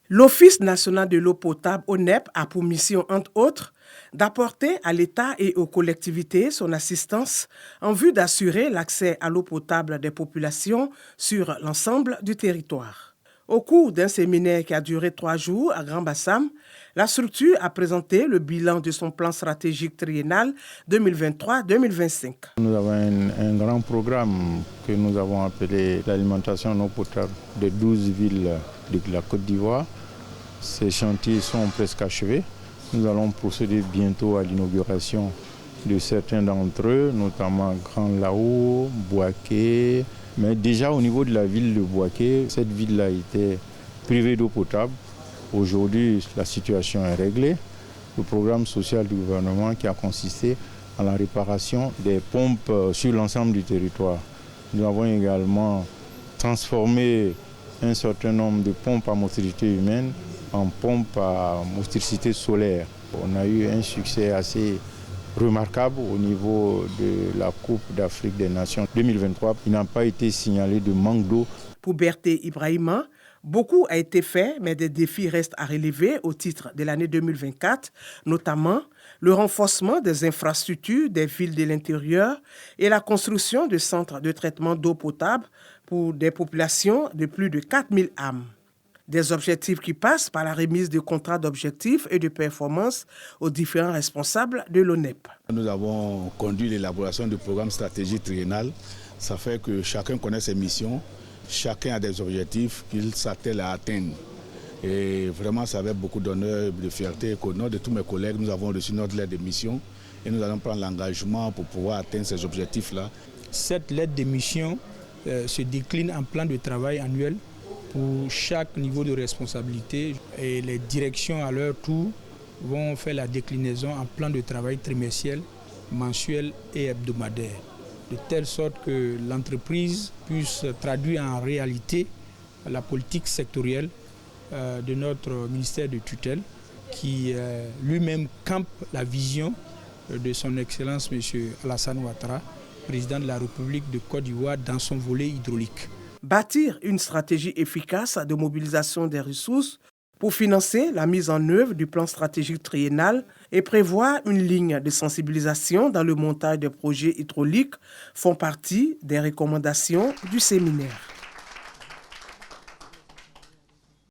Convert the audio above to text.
L'Office national de l'eau potable, ONEP, a pour mission, entre autres, d'apporter à l'État et aux collectivités son assistance en vue d'assurer l'accès à l'eau potable des populations sur l'ensemble du territoire. Au cours d'un séminaire qui a duré 3 jours à Grand-Bassam, la structure a présenté le bilan de son plan stratégique triennal 2023-2025. Nous avons un grand programme que nous avons appelé l'alimentation en eau potable de 12 villes de la Côte d'Ivoire. Ces chantiers sont presque achevés. Nous allons procéder bientôt à l'inauguration de certains d'entre eux, notamment Grand Lao, Bouaké. Mais déjà au niveau de la ville de Bouaké, cette ville-là était privée d'eau potable. Aujourd'hui, la situation est réglée. Le programme social du gouvernement qui a consisté à la réparation des pompes sur l'ensemble du territoire. Nous avons également transformé un certain nombre de pompes à motricité humaine en pompes à motricité solaire. On a eu un succès assez remarquable au niveau de la Coupe d'Afrique des Nations 2023. Il n'a pas été signalé de manque d'eau. Pour Berthé Ibrahima, beaucoup a été fait, mais des défis restent à relever au titre de l'année 2024, notamment le renforcement des infrastructures des villes de l'intérieur et la construction de centres de traitement d'eau potable pour des populations de plus de 4000 âmes. Des objectifs qui passent par la remise de contrats d'objectifs et de performance aux différents responsables de l'ONEP. Nous avons conduit l'élaboration du programme stratégique triennal. Ça fait que chacun connaît ses missions, chacun a des objectifs qu'il s'attelle à atteindre. Et vraiment, c'est avec beaucoup d'honneur et de fierté qu'au nom de tous mes collègues, nous avons reçu notre lettre de mission et nous allons prendre l'engagement pour pouvoir atteindre ces objectifs-là. Cette lettre de mission se décline en plan de travail annuel pour chaque niveau de responsabilité et les directions à leur tour vont faire la déclinaison en plan de travail trimestriel, mensuel et hebdomadaire, de telle sorte que l'entreprise puisse traduire en réalité la politique sectorielle de notre ministère de tutelle qui lui-même campe la vision de son Excellence M. Alassane Ouattara, président de la République de Côte d'Ivoire dans son volet hydraulique. Bâtir une stratégie efficace de mobilisation des ressources pour financer la mise en œuvre du plan stratégique triennal et prévoir une ligne de sensibilisation dans le montage des projets hydrauliques font partie des recommandations du séminaire.